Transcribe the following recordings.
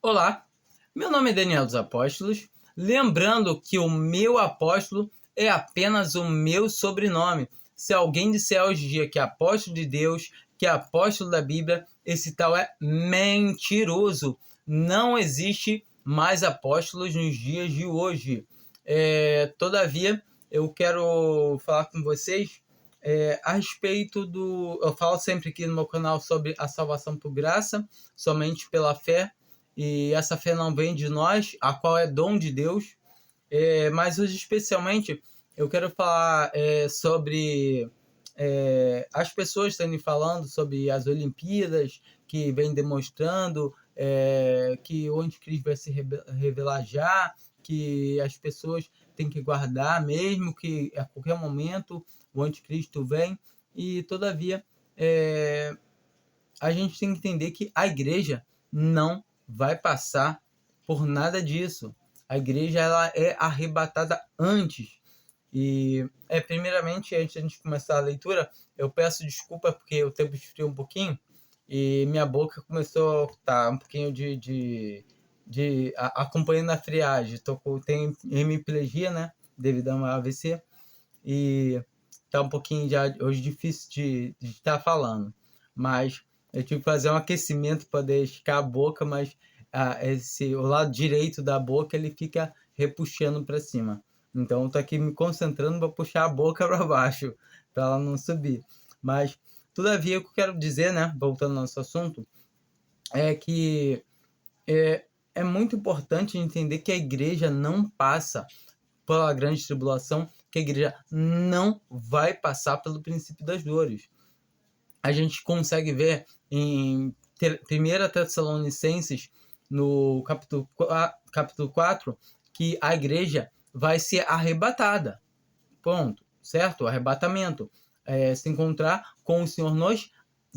Olá, meu nome é Daniel dos Apóstolos, lembrando que o meu apóstolo é apenas o meu sobrenome. Se alguém disser hoje em dia que é apóstolo de Deus, que é apóstolo da Bíblia, esse tal é mentiroso. Não existe mais apóstolos nos dias de hoje. Todavia, eu quero falar com vocês a respeito do... Eu falo sempre aqui no meu canal sobre a salvação por graça, somente pela fé, e essa fé não vem de nós, a qual é dom de Deus. Mas hoje, especialmente, eu quero falar sobre as pessoas estão falando sobre as Olimpíadas, que vem demonstrando que o anticristo vai se revelar já, que as pessoas têm que guardar, mesmo que a qualquer momento o anticristo vem. E, todavia, a gente tem que entender que a igreja não vai passar por nada disso. A igreja ela é arrebatada antes. E, primeiramente, antes de a gente começar a leitura, eu peço desculpa porque o tempo esfriou um pouquinho e minha boca começou a estar um pouquinho acompanhando a friagem. Tenho hemiplegia, né, devido a uma AVC, e tá um pouquinho já hoje difícil de estar falando. Mas eu tive que fazer um aquecimento para poder esticar a boca, mas o lado direito da boca ele fica repuxando para cima. Então eu tô aqui me concentrando para puxar a boca para baixo, para ela não subir. Mas, todavia, o que eu quero dizer, né, voltando ao nosso assunto, é que é muito importante entender que a igreja não passa pela grande tribulação, que a igreja não vai passar pelo princípio das dores. A gente consegue ver em 1 Tessalonicenses, no capítulo 4, que a igreja vai ser arrebatada. Ponto. Certo? Arrebatamento. Se encontrar com o Senhor nos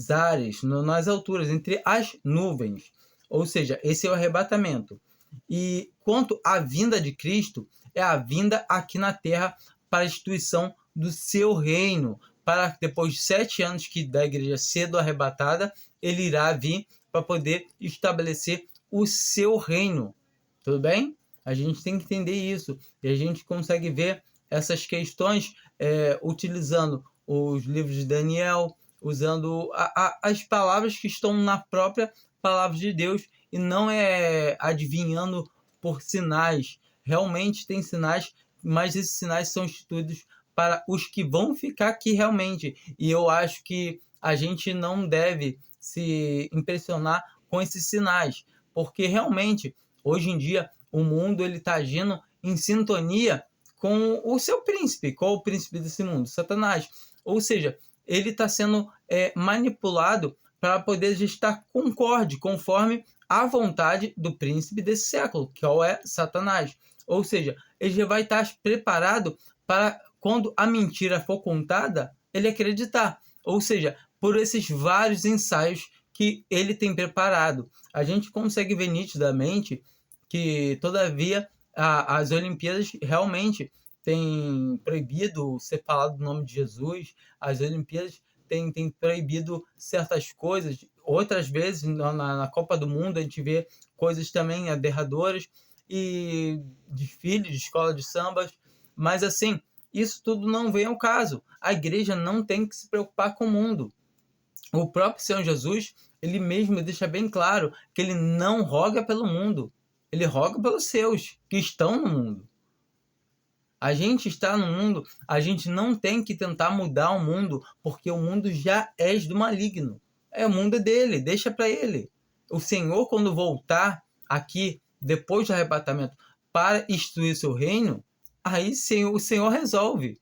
ares, nas alturas, entre as nuvens. Ou seja, esse é o arrebatamento. E quanto à vinda de Cristo, é a vinda aqui na terra para a instituição do seu reino, para depois de 7 anos da igreja sendo arrebatada, ele irá vir para poder estabelecer o seu reino. Tudo bem? A gente tem que entender isso. E a gente consegue ver essas questões utilizando os livros de Daniel, usando as palavras que estão na própria palavra de Deus, e não adivinhando por sinais. Realmente tem sinais, mas esses sinais são instituídos para os que vão ficar aqui realmente. E eu acho que a gente não deve se impressionar com esses sinais, porque realmente, hoje em dia, o mundo está agindo em sintonia com o seu príncipe. Qual o príncipe desse mundo? Satanás. Ou seja, ele está sendo manipulado para poder estar conforme a vontade do príncipe desse século, que é Satanás. Ou seja, ele já vai estar preparado para, quando a mentira for contada, ele acreditar. Ou seja, por esses vários ensaios que ele tem preparado. A gente consegue ver nitidamente que, todavia, as Olimpíadas realmente têm proibido ser falado o nome de Jesus. As Olimpíadas têm proibido certas coisas. Outras vezes, na Copa do Mundo, a gente vê coisas também aberradoras e desfiles de escola de sambas. Mas, assim, isso tudo não vem ao caso. A igreja não tem que se preocupar com o mundo. O próprio Senhor Jesus, ele mesmo deixa bem claro que ele não roga pelo mundo. Ele roga pelos seus, que estão no mundo. A gente está no mundo, a gente não tem que tentar mudar o mundo, porque o mundo já é do maligno. O mundo é dele, deixa para ele. O Senhor, quando voltar aqui, depois do arrebatamento, para instituir seu reino, aí o Senhor resolve.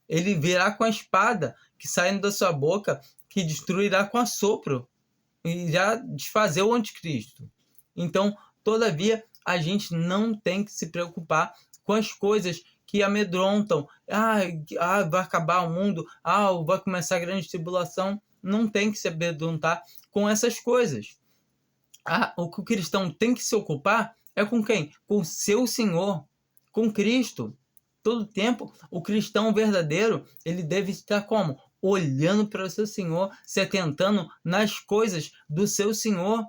Ele virá com a espada que saindo da sua boca, que destruirá com assopro, e irá desfazer o anticristo. Então, todavia, a gente não tem que se preocupar com as coisas que amedrontam. Vai acabar o mundo, vai começar a grande tribulação. Não tem que se amedrontar com essas coisas. O que o cristão tem que se ocupar é com quem? Com o seu Senhor, com Cristo. Todo tempo, o cristão verdadeiro, ele deve estar como? Olhando para o seu Senhor, se atentando nas coisas do seu Senhor.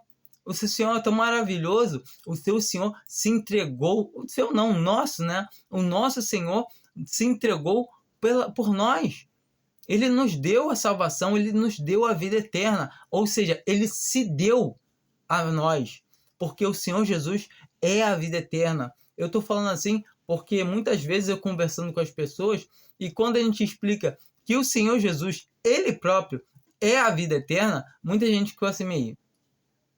O seu Senhor é tão maravilhoso. O seu Senhor se entregou. O seu não, o nosso, né? O nosso Senhor se entregou por nós. Ele nos deu a salvação, ele nos deu a vida eterna. Ou seja, ele se deu a nós. Porque o Senhor Jesus é a vida eterna. Eu estou falando assim porque muitas vezes eu conversando com as pessoas, e quando a gente explica que o Senhor Jesus, ele próprio, é a vida eterna, muita gente ficou assim meio...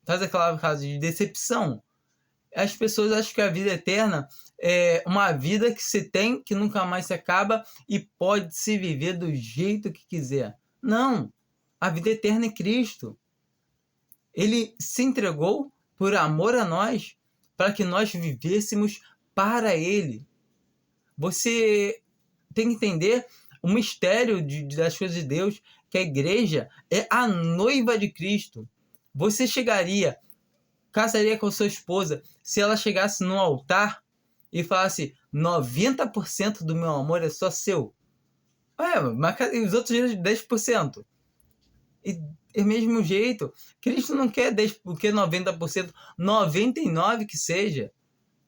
faz aquela caso de decepção. As pessoas acham que a vida eterna é uma vida que se tem, que nunca mais se acaba e pode se viver do jeito que quiser. Não! A vida eterna é Cristo. Ele se entregou por amor a nós, para que nós vivêssemos para Ele. Você tem que entender o mistério das coisas de Deus, que a igreja é a noiva de Cristo. Você casaria com sua esposa se ela chegasse no altar e falasse 90% do meu amor é só seu? Mas os outros 10%? E do mesmo jeito, Cristo não quer 10%, porque 90%, 99% que seja.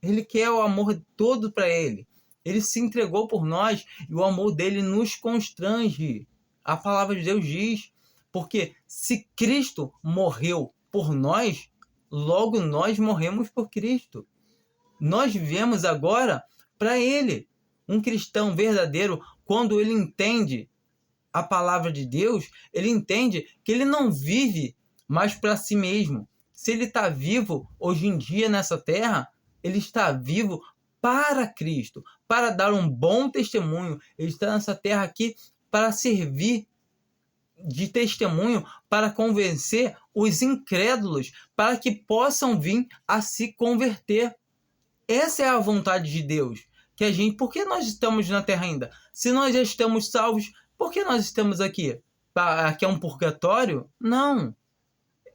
Ele quer o amor todo para Ele. Ele se entregou por nós e o amor dele nos constrange. A palavra de Deus diz, porque se Cristo morreu por nós, logo nós morremos por Cristo. Nós vivemos agora para Ele. Um cristão verdadeiro, quando ele entende a palavra de Deus, ele entende que ele não vive mais para si mesmo. Se ele está vivo hoje em dia nessa terra, ele está vivo para Cristo, para dar um bom testemunho. Ele está nessa terra aqui para servir de testemunho, para convencer os incrédulos, para que possam vir a se converter. Essa é a vontade de Deus. Por que nós estamos na terra ainda? Se nós já estamos salvos, por que nós estamos aqui? Aqui é um purgatório? Não.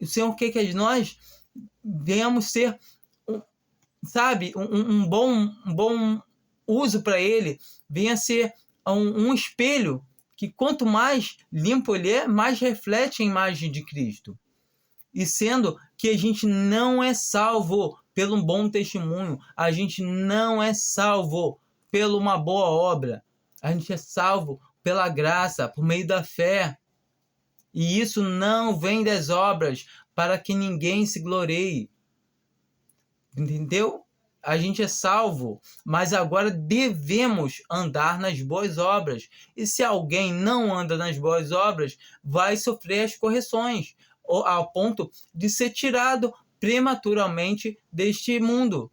O Senhor quer que nós venhamos ser, um bom uso para Ele, venha ser um espelho que quanto mais limpo ele é, mais reflete a imagem de Cristo. E sendo que a gente não é salvo pelo bom testemunho, a gente não é salvo pela uma boa obra, a gente é salvo pela graça, por meio da fé. E isso não vem das obras, para que ninguém se glorie. Entendeu? A gente é salvo, mas agora devemos andar nas boas obras. E se alguém não anda nas boas obras, vai sofrer as correções, ao ponto de ser tirado prematuramente deste mundo.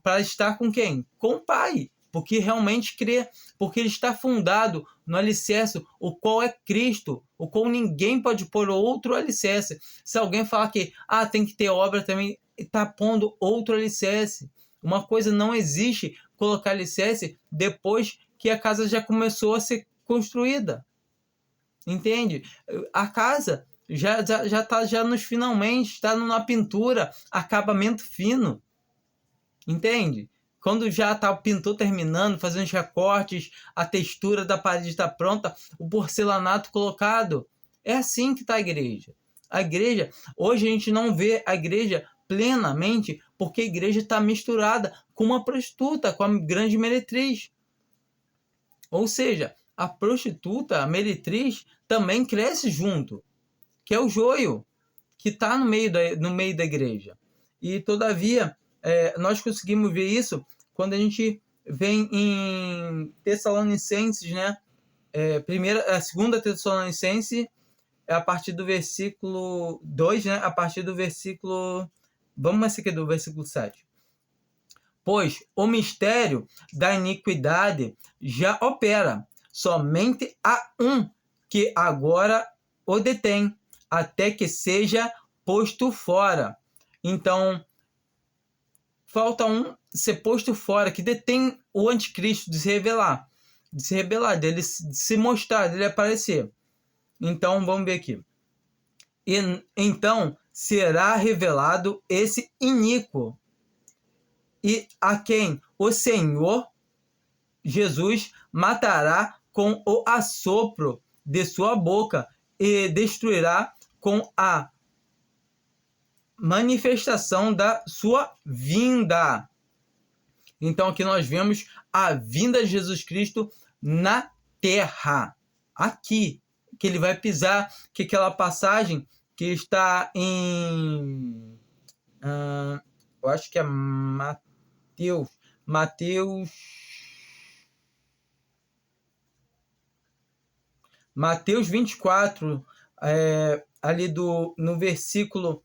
Para estar com quem? Com o Pai. Porque realmente crê, porque ele está fundado no alicerce, o qual é Cristo, o qual ninguém pode pôr outro alicerce. Se alguém falar que tem que ter obra também, está pondo outro alicerce. Uma coisa não existe colocar alicerce depois que a casa já começou a ser construída. Entende? A casa já está já nos finalmente, está na pintura, acabamento fino. Entende? Quando já está o pintor terminando, fazendo os recortes, a textura da parede está pronta, o porcelanato colocado. É assim que está a igreja. A igreja, hoje a gente não vê a igreja plenamente, porque a igreja está misturada com uma prostituta, com a grande meretriz. Ou seja, a prostituta, a meretriz, também cresce junto, que é o joio, que está no meio da igreja. E, todavia, nós conseguimos ver isso quando a gente vem em Tessalonicenses, né? A segunda Tessalonicense, a partir do versículo 2, né? A partir do versículo... Vamos aqui do versículo 7. Pois o mistério da iniquidade já opera. Somente há um que agora o detém, até que seja posto fora. Então, falta um ser posto fora, que detém o anticristo de se revelar, dele se mostrar, dele aparecer. Então, vamos ver aqui. E então será revelado esse iníquo, e a quem o Senhor Jesus matará com o assopro de sua boca e destruirá com a manifestação da sua vinda. Então aqui nós vemos a vinda de Jesus Cristo na terra. Aqui, que ele vai pisar, que aquela passagem que está em... eu acho que é Mateus 24, ali no versículo...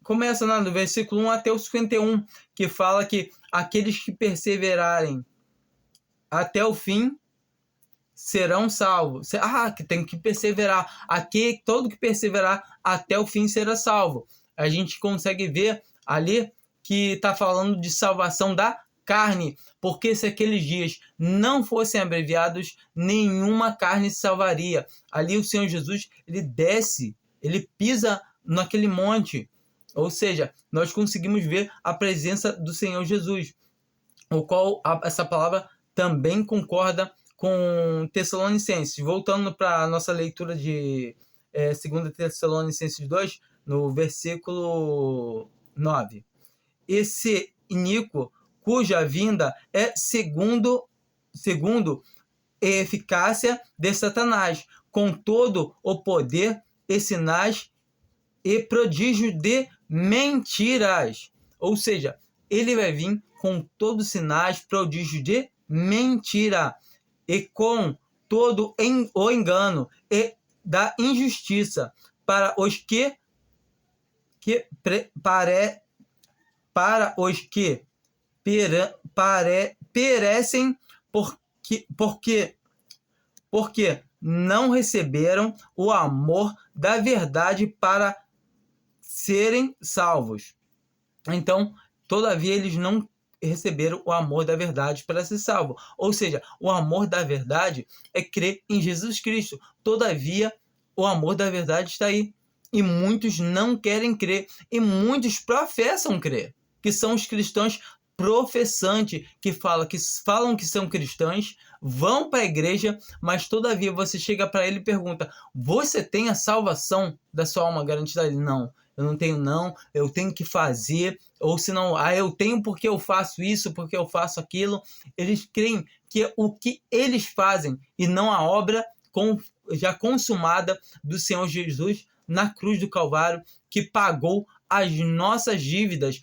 Começa no versículo 1 até o 51, que fala que aqueles que perseverarem até o fim serão salvos. Que tem que perseverar. Aqui, todo que perseverar até o fim será salvo. A gente consegue ver ali que está falando de salvação da carne, porque se aqueles dias não fossem abreviados, nenhuma carne se salvaria. Ali o Senhor Jesus, ele desce, ele pisa naquele monte. Ou seja, nós conseguimos ver a presença do Senhor Jesus, o qual essa palavra também concorda com Tessalonicenses. Voltando para a nossa leitura de 2 Tessalonicenses 2, no versículo 9. Esse iníquo, cuja vinda é segundo a eficácia de Satanás, com todo o poder e sinais e prodígio de mentiras. Ou seja, ele vai vir com todos os sinais, prodígio de mentira, e com todo o engano e da injustiça para os que perecem, porque não receberam o amor da verdade para serem salvos. Então, todavia, eles não receberam o amor da verdade para ser salvo. Ou seja, o amor da verdade é crer em Jesus Cristo. Todavia, o amor da verdade está aí. E muitos não querem crer. E muitos professam crer. Que são os cristãos professantes, que falam que são cristãos, vão para a igreja, mas todavia você chega para ele e pergunta: você tem a salvação da sua alma garantida? Ele: não, eu não tenho não, eu tenho que fazer, ou senão, eu tenho porque eu faço isso, porque eu faço aquilo. Eles creem que o que eles fazem e não a obra já consumada do Senhor Jesus na cruz do Calvário, que pagou as nossas dívidas,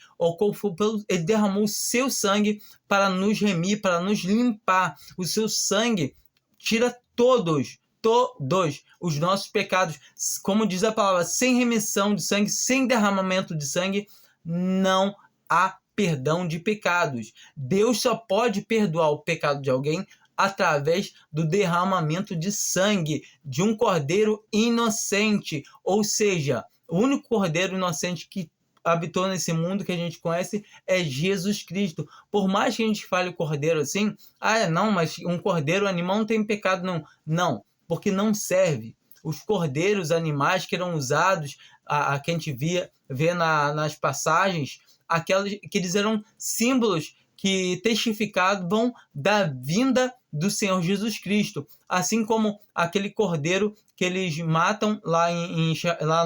ele derramou o seu sangue para nos remir, para nos limpar. O seu sangue tira todos os nossos pecados. Como diz a palavra, sem remissão de sangue, sem derramamento de sangue, não há perdão de pecados. Deus só pode perdoar o pecado de alguém através do derramamento de sangue de um cordeiro inocente. Ou seja, o único cordeiro inocente que habitou nesse mundo que a gente conhece é Jesus Cristo. Por mais que a gente fale o cordeiro assim, não, mas um cordeiro, animal, não tem pecado, não. Não, porque não serve. Os cordeiros, animais que eram usados, que a gente vê nas passagens, que eles eram símbolos que testificavam da vinda do Senhor Jesus Cristo, assim como aquele cordeiro que eles matam lá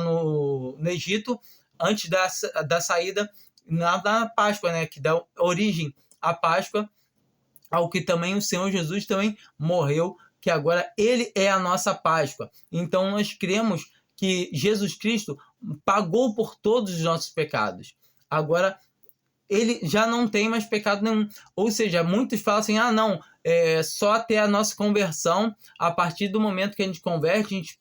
no Egito, antes da saída na Páscoa, né, que dá origem à Páscoa, ao que também o Senhor Jesus também morreu, que agora ele é a nossa Páscoa. Então nós cremos que Jesus Cristo pagou por todos os nossos pecados. Agora ele já não tem mais pecado nenhum. Ou seja, muitos falam assim: não, só até a nossa conversão, a partir do momento que a gente converte, os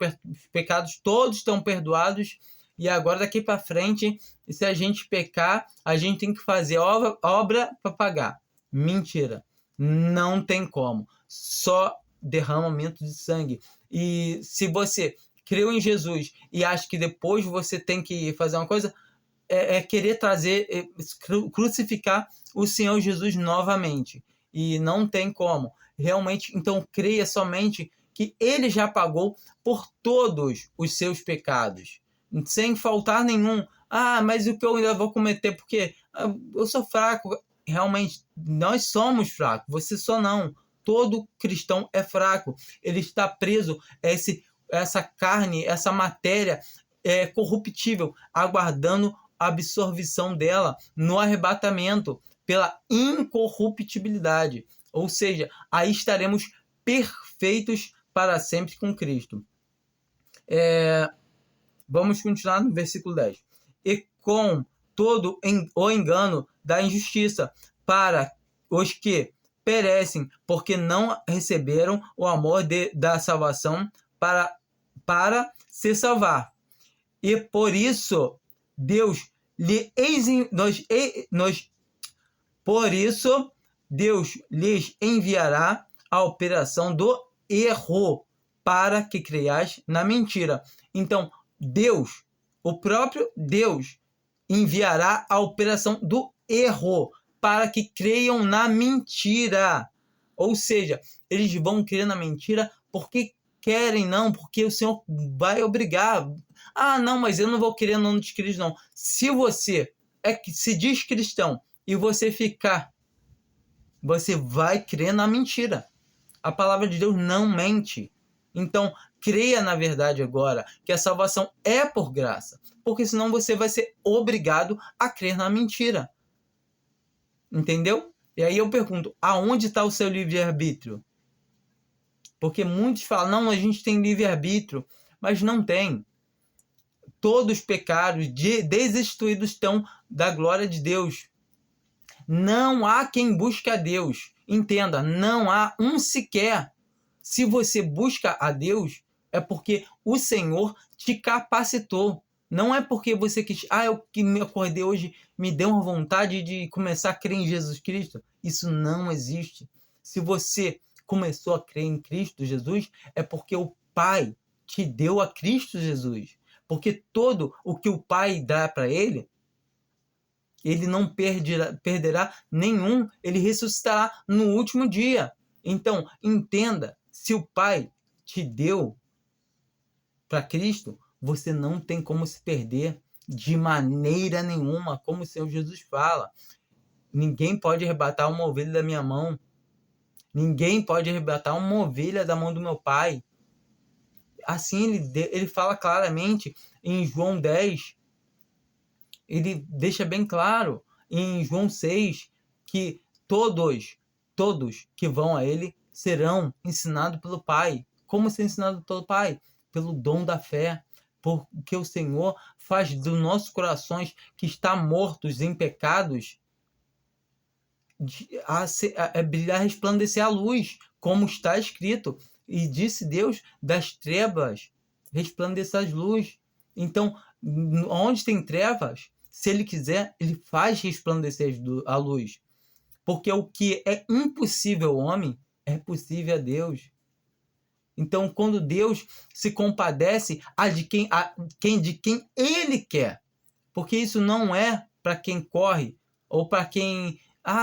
pecados todos estão perdoados, e agora daqui para frente, se a gente pecar, a gente tem que fazer obra para pagar. Mentira, não tem como, só derramamento de sangue. E se você creu em Jesus e acha que depois você tem que fazer uma coisa, querer crucificar o Senhor Jesus novamente. E não tem como. Realmente, então, creia somente que ele já pagou por todos os seus pecados, sem faltar nenhum. Mas o que eu ainda vou cometer? Porque eu sou fraco. Realmente, nós somos fracos. Você só não. Todo cristão é fraco. Ele está preso a essa carne, essa matéria corruptível, aguardando absorção dela no arrebatamento, pela incorruptibilidade. Ou seja, aí estaremos perfeitos para sempre com Cristo. Vamos continuar no versículo 10. E com todo o engano da injustiça para os que perecem, porque não receberam o amor da salvação para se salvar. E por isso Deus lhes enviará a operação do erro, para que creias na mentira. Então, Deus, o próprio Deus, enviará a operação do erro, para que creiam na mentira. Ou seja, eles vão crer na mentira porque querem, não, porque o Senhor vai obrigar. Ah, não, mas eu não vou querer no nome de Cristo, não. Se você se diz cristão e você vai crer na mentira. A palavra de Deus não mente. Então, creia na verdade agora, que a salvação é por graça, porque senão você vai ser obrigado a crer na mentira. Entendeu? E aí eu pergunto, aonde está o seu livre-arbítrio? Porque muitos falam, não, a gente tem livre-arbítrio, mas não tem. Todos os pecados destituídos estão da glória de Deus. Não há quem busque a Deus. Entenda, não há um sequer. Se você busca a Deus, é porque o Senhor te capacitou. Não é porque você quis, eu que me acordei hoje, me deu uma vontade de começar a crer em Jesus Cristo. Isso não existe. Se você começou a crer em Cristo Jesus, é porque o Pai te deu a Cristo Jesus. Porque todo o que o Pai dá para ele não perderá nenhum, ele ressuscitará no último dia. Então, entenda, se o Pai te deu para Cristo, você não tem como se perder de maneira nenhuma, como o Senhor Jesus fala. Ninguém pode arrebatar uma ovelha da minha mão. Ninguém pode arrebatar uma ovelha da mão do meu Pai. Assim ele fala claramente em João 10, ele deixa bem claro em João 6 que todos que vão a ele serão ensinados pelo Pai. Como ser ensinado pelo Pai? Pelo dom da fé. Porque o Senhor faz dos nossos corações que estão mortos em pecados brilhar, resplandecer a luz, como está escrito. E disse Deus, das trevas resplandecer as luzes. Então, onde tem trevas, se ele quiser, ele faz resplandecer a luz. Porque o que é impossível ao homem, é possível a Deus. Então, quando Deus se compadece de quem ele quer, porque isso não é para quem corre, ou para quem,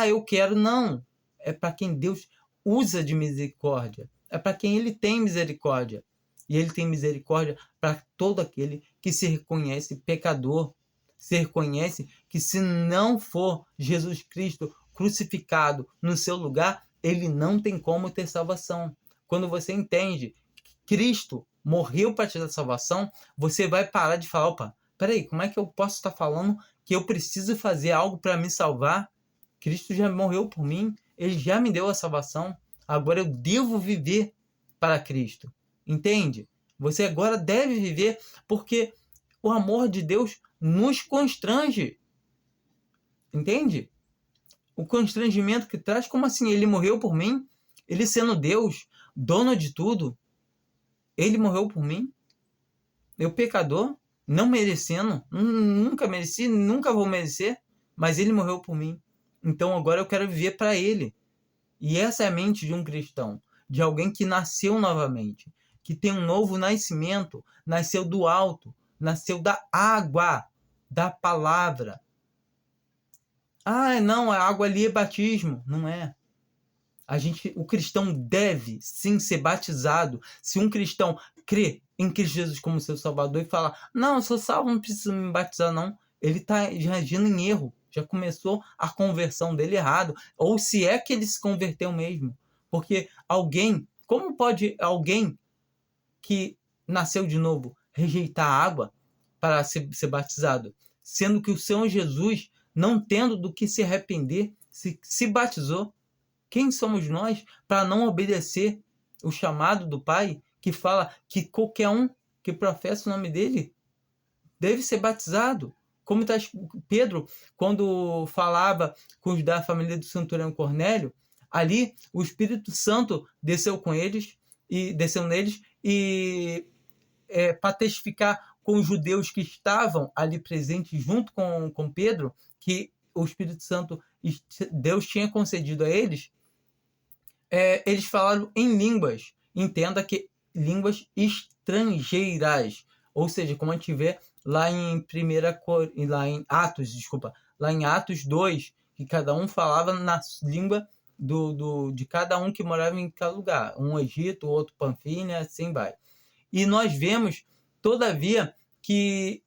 eu quero, não. É para quem Deus usa de misericórdia. É para quem ele tem misericórdia. E ele tem misericórdia para todo aquele que se reconhece pecador. Se reconhece que se não for Jesus Cristo crucificado no seu lugar, ele não tem como ter salvação. Quando você entende que Cristo morreu para te dar salvação, você vai parar de falar, opa, peraí, como é que eu posso estar falando que eu preciso fazer algo para me salvar? Cristo já morreu por mim, ele já me deu a salvação, agora eu devo viver para Cristo. Entende? Você agora deve viver porque o amor de Deus nos constrange. Entende? O constrangimento que traz, como assim? Ele morreu por mim? Ele sendo Deus, dono de tudo, ele morreu por mim? Eu pecador, não merecendo, nunca mereci, nunca vou merecer, mas ele morreu por mim. Então agora eu quero viver para ele. E essa é a mente de um cristão, de alguém que nasceu novamente, que tem um novo nascimento, nasceu do alto, nasceu da água, da palavra. Não, a água ali é batismo. Não é. O cristão deve sim ser batizado. Se um cristão crê em Cristo Jesus como seu Salvador e fala, não, eu sou salvo, não preciso me batizar, não. Ele está agindo em erro. Já começou a conversão dele errado. Ou se é que ele se converteu mesmo. Porque como pode alguém que nasceu de novo rejeitar a água para ser batizado? sendo que o Senhor Jesus, não tendo do que se arrepender, se batizou. Quem somos nós para não obedecer o chamado do Pai, que fala que qualquer um que professa o nome dele deve ser batizado? Como está Pedro, quando falava com os da família do centurião Cornélio, ali o Espírito Santo desceu neles e para testificar com os judeus que estavam ali presentes junto com Pedro, que o Espírito Santo, Deus tinha concedido a eles, eles falaram em línguas. Entenda que línguas estrangeiras. Ou seja, como a gente vê lá em Atos 2, que cada um falava na língua de cada um que morava em cada lugar. Um Egito, outro Panfilha, assim vai. E nós vemos, todavia, que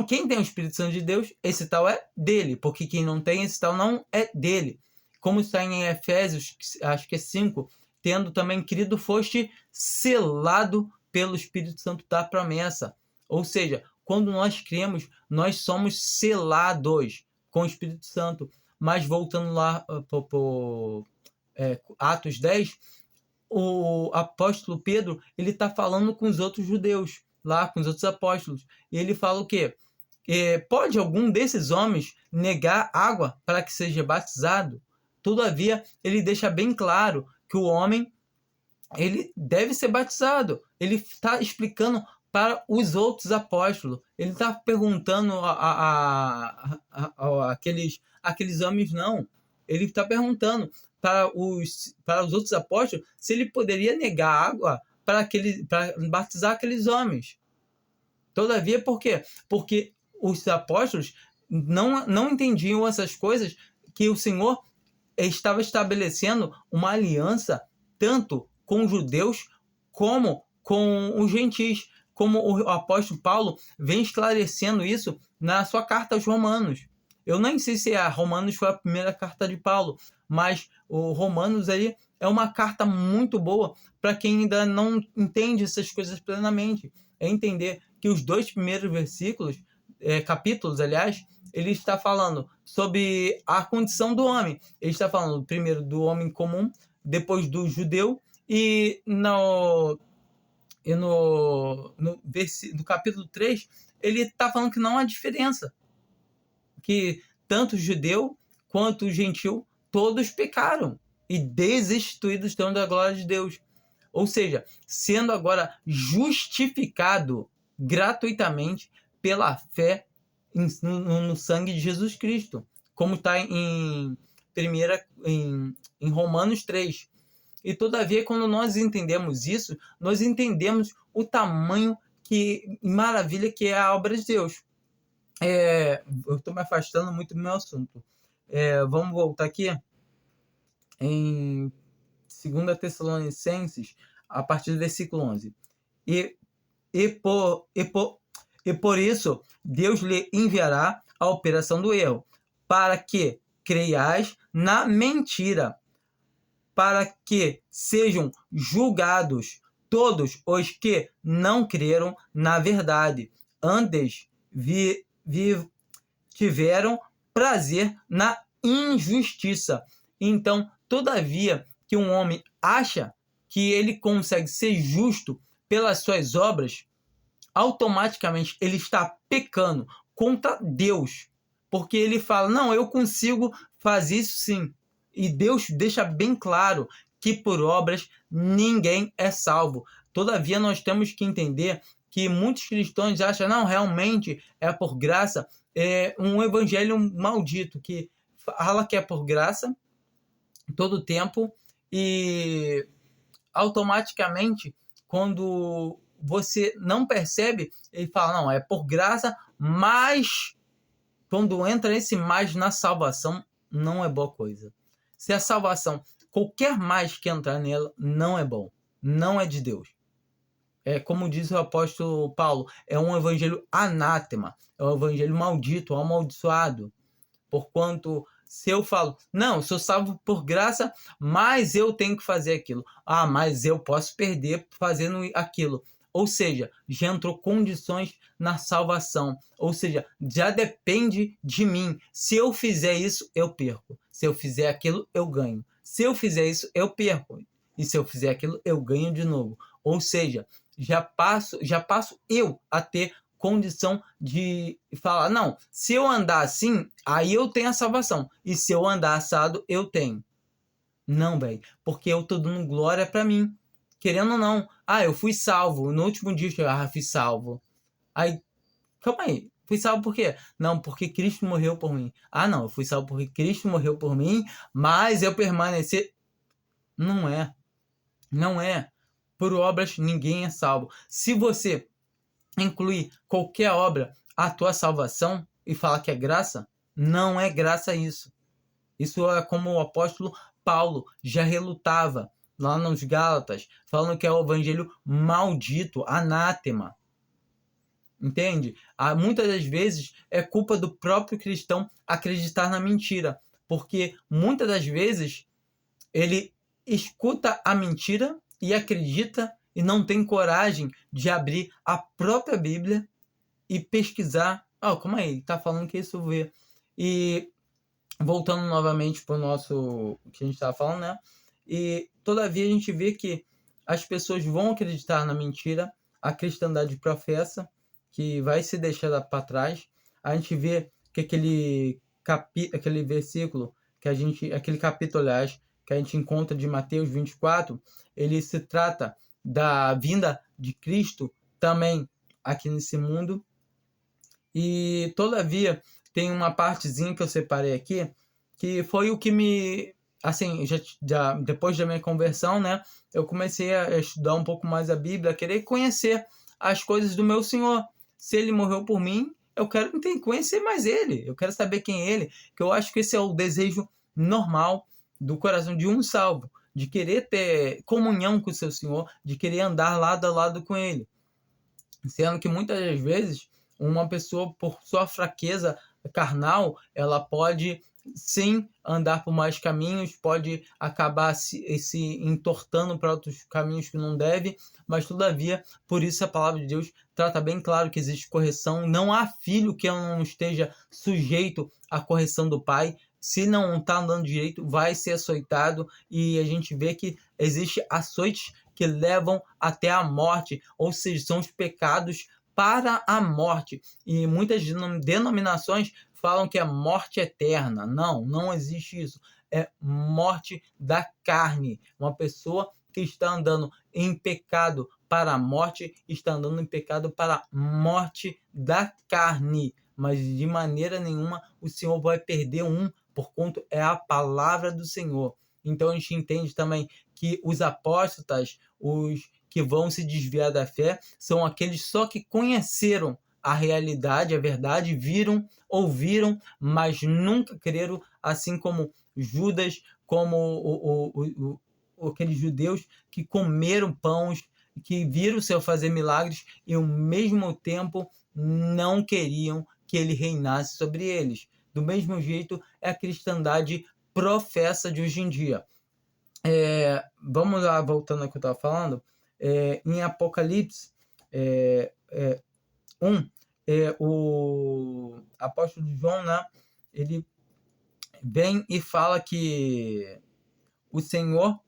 quem tem o Espírito Santo de Deus, esse tal é dele, porque quem não tem, esse tal não é dele. Como está em Efésios, acho que é 5, tendo também crido, foste selado pelo Espírito Santo da promessa. Ou seja, quando nós cremos, nós somos selados com o Espírito Santo. Mas voltando lá para Atos 10, o apóstolo Pedro, ele está falando com os outros judeus, lá com os outros apóstolos. E ele fala o quê? Pode algum desses homens negar água para que seja batizado? Todavia, ele deixa bem claro que o homem, ele deve ser batizado. Ele está explicando para os outros apóstolos. Ele está perguntando aqueles homens, não. Ele está perguntando para os outros apóstolos se ele poderia negar água para batizar aqueles homens. Todavia, por quê? Porque os apóstolos não entendiam essas coisas, que o Senhor estava estabelecendo uma aliança tanto com os judeus como com os gentis, como o apóstolo Paulo vem esclarecendo isso na sua carta aos Romanos. Eu nem sei se a Romanos foi a primeira carta de Paulo, mas o Romanos aí é uma carta muito boa para quem ainda não entende essas coisas plenamente. É entender que os 2 primeiros capítulos, aliás, ele está falando sobre a condição do homem. Ele está falando primeiro do homem comum, depois do judeu, e no capítulo 3, ele está falando que não há diferença. Que tanto o judeu quanto o gentil, todos pecaram e destituídos estão da glória de Deus. Ou seja, sendo agora justificado gratuitamente pela fé no sangue de Jesus Cristo, como está em Romanos 3. E todavia, quando nós entendemos isso, nós entendemos o tamanho maravilha que é a obra de Deus. Eu estou me afastando muito do meu assunto. Vamos voltar aqui em 2 Tessalonicenses, a partir do versículo 11. E por isso Deus lhe enviará a operação do erro, para que creiais na mentira, para que sejam julgados todos os que não creram na verdade, antes tiveram prazer na injustiça. Então, todavia, que um homem acha que ele consegue ser justo pelas suas obras, automaticamente ele está pecando contra Deus, porque ele fala, não, eu consigo fazer isso sim. E Deus deixa bem claro que por obras ninguém é salvo. Todavia, nós temos que entender que muitos cristãos acham, não, realmente é por graça. É um evangelho maldito, que fala que é por graça todo o tempo, e automaticamente, quando você não percebe, ele fala, não, é por graça, mas quando entra esse mais na salvação, não é boa coisa. Se a salvação, qualquer mais que entrar nela, não é bom, não é de Deus. Como diz o apóstolo Paulo, é um evangelho anátema, é um evangelho maldito, amaldiçoado. Porquanto, se eu falo, não, eu sou salvo por graça, mas eu tenho que fazer aquilo. Mas eu posso perder fazendo aquilo. Ou seja, já entrou condições na salvação. Ou seja, já depende de mim. Se eu fizer isso, eu perco. Se eu fizer aquilo, eu ganho. Se eu fizer isso, eu perco. E se eu fizer aquilo, eu ganho de novo. Ou seja, já passo eu a ter condição de falar, não, se eu andar assim, aí eu tenho a salvação. E se eu andar assado, eu tenho. Não, velho, porque eu tô dando glória pra mim. Querendo ou não. Eu fui salvo. No último dia eu fui salvo. Aí, calma aí. Fui salvo por quê? Não, porque Cristo morreu por mim. Não, eu fui salvo porque Cristo morreu por mim, mas eu permaneci. Não é. Não é. Por obras ninguém é salvo. Se você incluir qualquer obra à tua salvação e falar que é graça, não é graça isso. Isso é como o apóstolo Paulo já relutava lá nos Gálatas, falando que é o evangelho maldito, anátema. Entende? Muitas das vezes é culpa do próprio cristão acreditar na mentira, porque muitas das vezes ele escuta a mentira e acredita e não tem coragem de abrir a própria Bíblia e pesquisar. Calma aí, tá falando que isso vê. E voltando novamente para o nosso que a gente estava falando, né? E todavia a gente vê que as pessoas vão acreditar na mentira, a cristandade professa, que vai se deixar para trás. A gente vê que aquele versículo, aquele capítulo, aliás, que a gente encontra de Mateus 24, ele se trata da vinda de Cristo também aqui nesse mundo. E todavia tem uma partezinha que eu separei aqui, que foi o que me, assim, já depois da minha conversão, né, eu comecei a estudar um pouco mais a Bíblia, a querer conhecer as coisas do meu Senhor. Se ele morreu por mim, eu quero conhecer mais ele, eu quero saber quem é ele, que eu acho que esse é o desejo normal do coração de um salvo, de querer ter comunhão com o seu Senhor, de querer andar lado a lado com ele. Sendo que muitas das vezes uma pessoa, por sua fraqueza carnal, ela pode sim andar por mais caminhos, pode acabar se entortando para outros caminhos que não deve, mas todavia, por isso a palavra de Deus trata bem claro que existe correção. Não há filho que não esteja sujeito à correção do pai. Se não está andando direito, vai ser açoitado, e a gente vê que existe açoites que levam até a morte, ou seja, são os pecados para a morte. E muitas denominações falam que é morte eterna. Não, não existe isso. É morte da carne. Uma pessoa que está andando em pecado para a morte, está andando em pecado para a morte da carne. Mas de maneira nenhuma o Senhor vai perder porquanto é a palavra do Senhor. Então a gente entende também que os apóstatas, os que vão se desviar da fé, são aqueles só que conheceram a realidade, a verdade, viram, ouviram, mas nunca creram, assim como Judas, como aqueles judeus que comeram pães, que viram o Senhor fazer milagres e ao mesmo tempo não queriam que ele reinasse sobre eles. Do mesmo jeito é a cristandade professa de hoje em dia. Vamos lá, voltando ao que eu estava falando, em Apocalipse 1, o apóstolo João, né, ele vem e fala que o Senhor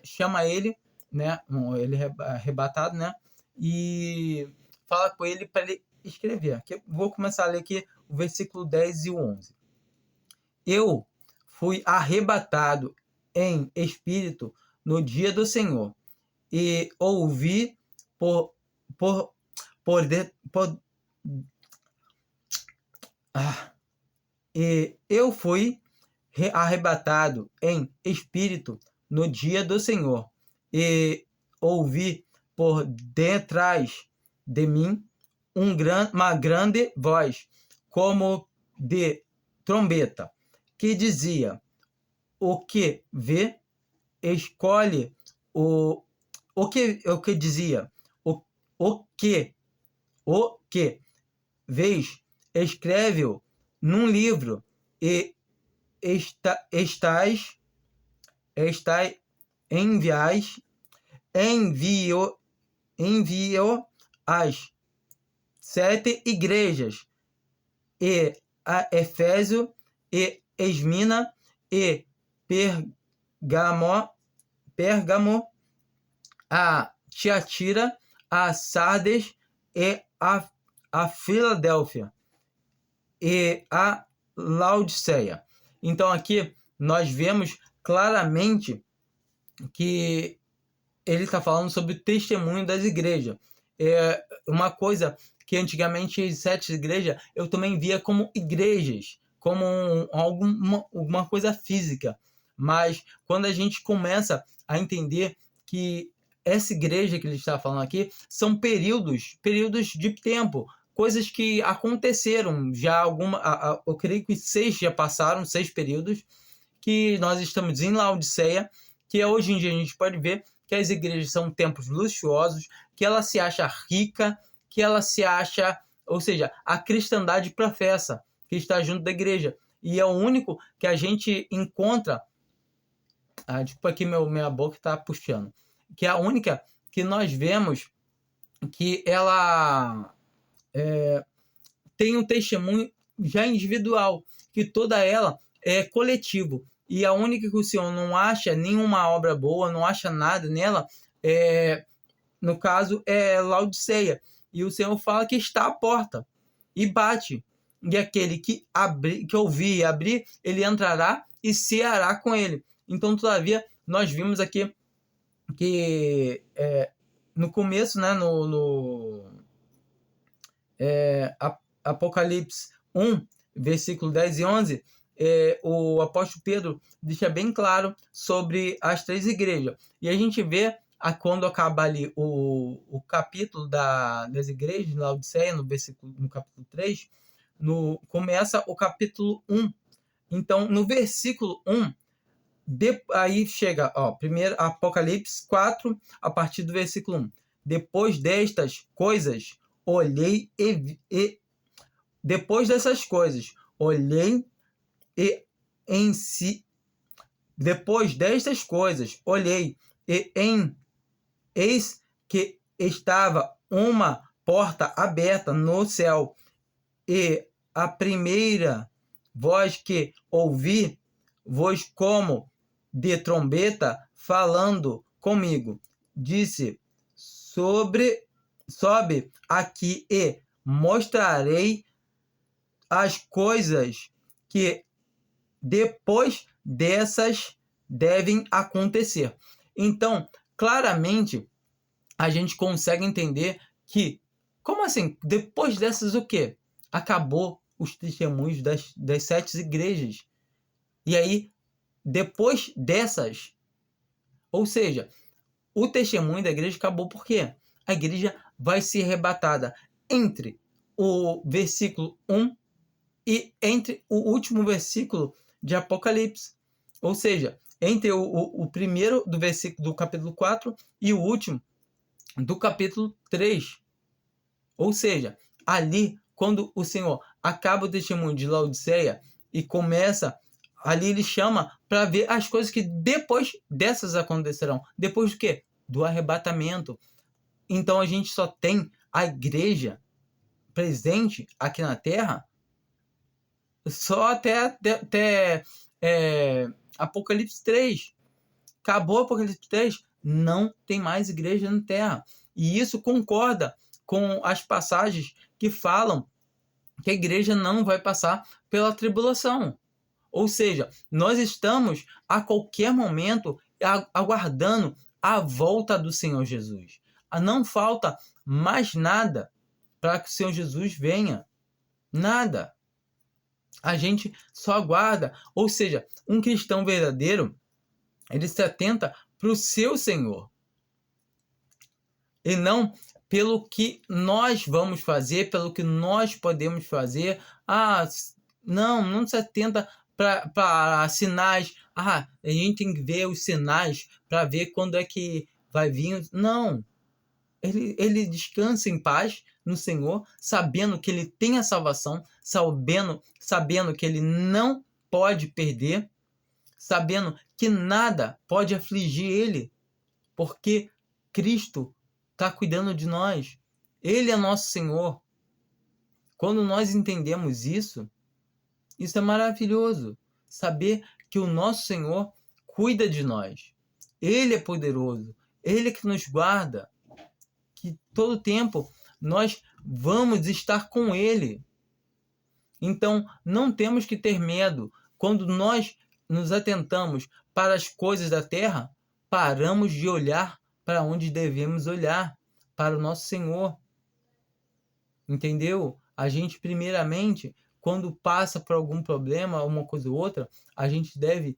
chama ele, né, ele é arrebatado, né, e fala com ele para ele escrever. Aqui, vou começar a ler aqui o versículo 10 e o 11. Eu fui arrebatado em espírito no dia do Senhor, e ouvi e eu fui arrebatado em espírito no dia do Senhor, e ouvi por detrás de mim uma grande voz, como de trombeta, que dizia: o que vê, escolhe o que dizia, o que vês, escreve-o num livro, e envio enviou às 7 igrejas, e a Éfeso, e Esmina, e Pérgamo, a Tiatira, a Sardes, e a Filadélfia, e a Laodiceia. Então aqui nós vemos claramente que ele está falando sobre o testemunho das igrejas. É uma coisa que antigamente as 7 igrejas eu também via como igrejas, como alguma coisa física. Mas quando a gente começa a entender que essa igreja que ele está falando aqui são períodos de tempo, coisas que aconteceram já eu creio que 6 já passaram, 6 períodos, que nós estamos em Laodiceia, que hoje em dia a gente pode ver que as igrejas são templos luxuosos, que ela se acha rica, que ela se acha, ou seja, a cristandade professa que está junto da igreja. E é o único que a gente encontra, desculpa aqui, minha boca está puxando, que é a única que nós vemos que ela tem um testemunho já individual, que toda ela é coletivo. E a única que o Senhor não acha nenhuma obra boa, não acha nada nela, no caso, é Laodiceia. E o Senhor fala que está à porta e bate. E aquele que ouvir e abrir, ele entrará e ceará com ele. Então, todavia, nós vimos aqui que no começo, né, Apocalipse 1, versículo 10 e 11, o apóstolo Pedro deixa bem claro sobre as 3 igrejas. E a gente vê, quando acaba ali o capítulo das igrejas de Laodiceia, no capítulo 3, começa o capítulo 1. Então, no versículo 1, aí chega, primeiro Apocalipse 4, a partir do versículo 1. Depois destas coisas, olhei e depois dessas coisas, olhei e em si. Depois destas coisas, olhei e eis que estava uma porta aberta no céu, e a primeira voz que ouvi, voz como de trombeta falando comigo, disse: sobe aqui e mostrarei as coisas que depois dessas devem acontecer. Então, claramente, a gente consegue entender que, como assim? Depois dessas o quê? Acabou os testemunhos das 7 igrejas. E aí, depois dessas, ou seja, o testemunho da igreja acabou porque a igreja vai ser arrebatada entre o versículo 1 e entre o último versículo de Apocalipse. Ou seja, entre o primeiro do versículo do capítulo 4 e o último do capítulo 3. Ou seja, ali, quando o Senhor acaba o testemunho de Laodiceia e começa, ali ele chama para ver as coisas que depois dessas acontecerão. Depois do quê? Do arrebatamento. Então a gente só tem a igreja presente aqui na Terra só até Apocalipse 3. Acabou Apocalipse 3, não tem mais igreja na Terra. E isso concorda com as passagens que falam que a igreja não vai passar pela tribulação. Ou seja, nós estamos a qualquer momento aguardando a volta do Senhor Jesus. Não falta mais nada para que o Senhor Jesus venha. Nada. A gente só aguarda. Ou seja, um cristão verdadeiro, ele se atenta para o seu Senhor. E não pelo que nós vamos fazer, pelo que nós podemos fazer. Não se atenta para sinais. A gente tem que ver os sinais para ver quando é que vai vir. Não. Ele descansa em paz no Senhor, sabendo que ele tem a salvação, sabendo que ele não pode perder, sabendo que nada pode afligir ele, porque Cristo está cuidando de nós. Ele é nosso Senhor. Quando nós entendemos isso é maravilhoso. Saber que o nosso Senhor cuida de nós. Ele é poderoso. Ele é que nos guarda. Que todo tempo nós vamos estar com Ele. Então, não temos que ter medo. Quando nós nos atentamos para as coisas da terra, paramos de olhar para onde devemos olhar, para o nosso Senhor. Entendeu? A gente, primeiramente, quando passa por algum problema, uma coisa ou outra, a gente deve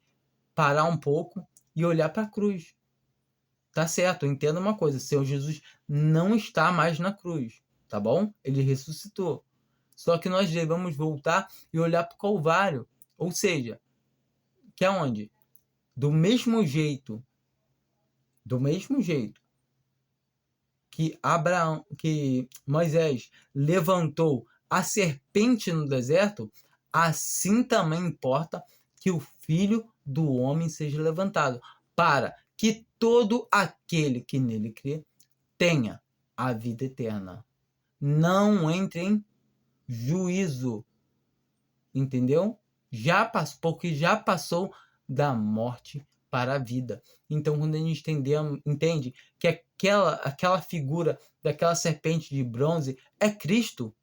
parar um pouco e olhar para a cruz. Tá certo, entenda uma coisa, Senhor Jesus não está mais na cruz, tá bom? Ele ressuscitou. Só que nós devemos voltar e olhar para o Calvário. Ou seja, que é onde? Do mesmo jeito que Moisés levantou a serpente no deserto, assim também importa que o Filho do Homem seja levantado, para que todo aquele que nele crê tenha a vida eterna. Não entre em juízo. Entendeu? Porque já passou da morte para a vida. Então, quando a gente entende que aquela figura daquela serpente de bronze é Cristo.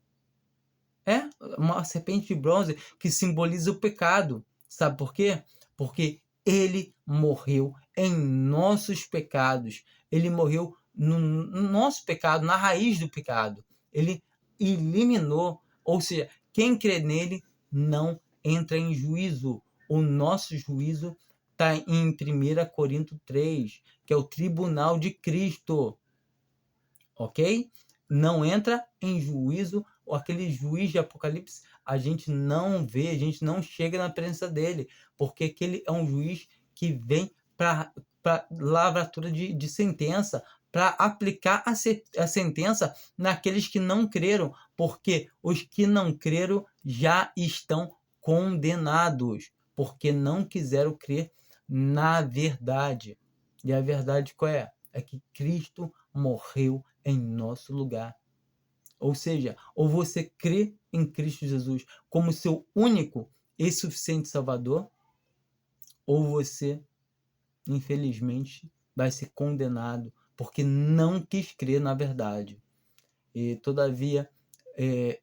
É uma serpente de bronze que simboliza o pecado. Sabe por quê? Porque ele morreu em nossos pecados. Ele morreu no nosso pecado, na raiz do pecado. Ele eliminou, ou seja, quem crê nele não entra em juízo. O nosso juízo está em 1 Coríntios 3, que é o tribunal de Cristo. Ok? Não entra em juízo, ou aquele juiz de Apocalipse, a gente não vê, a gente não chega na presença dele, porque aquele é um juiz que vem para lavratura de sentença, para aplicar a sentença naqueles que não creram, porque os que não creram já estão condenados, porque não quiseram crer na verdade. E a verdade qual é? É que Cristo morreu em nosso lugar. Ou seja, ou você crê em Cristo Jesus como seu único e suficiente Salvador, ou você, infelizmente, vai ser condenado porque não quis crer na verdade. E, todavia,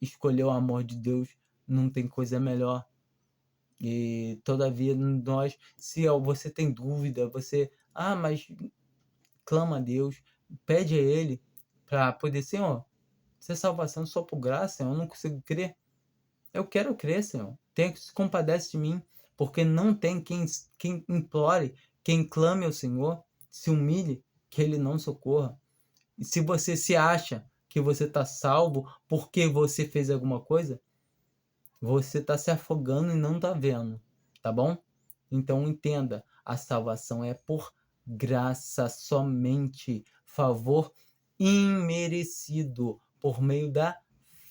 escolher o amor de Deus não tem coisa melhor. E, todavia, nós, se você tem dúvida, mas clama a Deus, pede a Ele para poder, Senhor, se é salvação só por graça, Senhor, eu não consigo crer. Eu quero crer, Senhor. Tenha que se compadece de mim, porque não tem quem implore, quem clame ao Senhor, se humilhe, que Ele não socorra. E se você se acha que você está salvo porque você fez alguma coisa, você está se afogando e não está vendo, tá bom? Então entenda, a salvação é por graça somente, favor imerecido, por meio da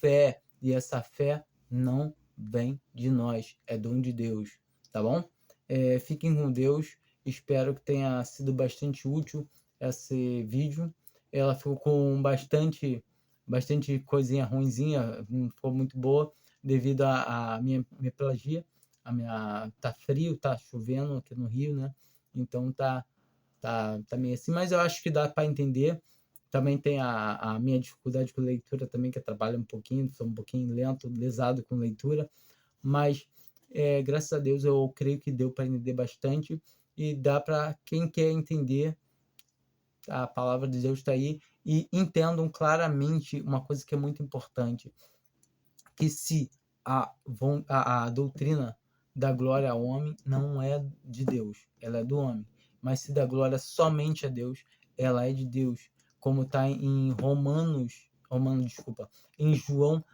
fé. E essa fé não vem de nós, é dom de Deus, tá bom? Fiquem com Deus, espero que tenha sido bastante útil esse vídeo. Ela ficou com bastante coisinha ruinzinha, não ficou muito boa, devido à minha plagia. Tá frio, tá chovendo aqui no Rio, né? Então tá meio assim, mas eu acho que dá para entender. Também tem a minha dificuldade com leitura também, que eu trabalho um pouquinho, sou um pouquinho lento, lesado com leitura, mas graças a Deus eu creio que deu para entender bastante e dá para quem quer entender. A palavra de Deus está aí, e entendam claramente uma coisa que é muito importante, que se a doutrina da glória ao homem não é de Deus, ela é do homem, mas se dá glória somente a Deus, ela é de Deus, como está em em João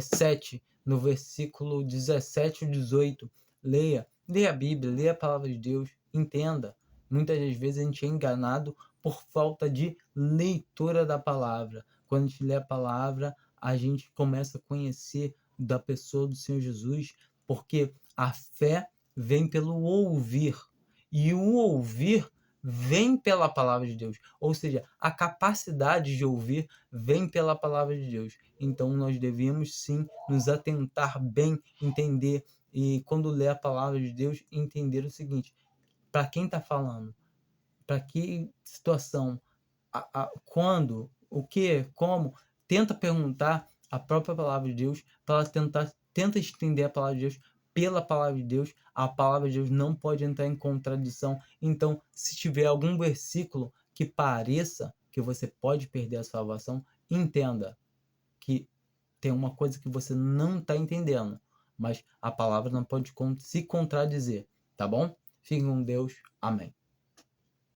7, no versículo 17 e 18. Leia a Bíblia, leia a palavra de Deus, entenda. Muitas das vezes a gente é enganado por falta de leitura da palavra. Quando a gente lê a palavra, a gente começa a conhecer da pessoa do Senhor Jesus, porque a fé vem pelo ouvir, e o ouvir vem pela palavra de Deus. Ou seja, a capacidade de ouvir vem pela palavra de Deus. Então nós devemos sim nos atentar bem, entender, e quando ler a palavra de Deus, entender o seguinte: para quem está falando? Para que situação? Quando? O que? Como? Tenta perguntar a própria palavra de Deus, para ela tenta entender a palavra de Deus pela palavra de Deus. A palavra de Deus não pode entrar em contradição. Então, se tiver algum versículo que pareça que você pode perder a salvação, entenda que tem uma coisa que você não está entendendo, mas a palavra não pode se contradizer, tá bom? Fique com Deus. Amém.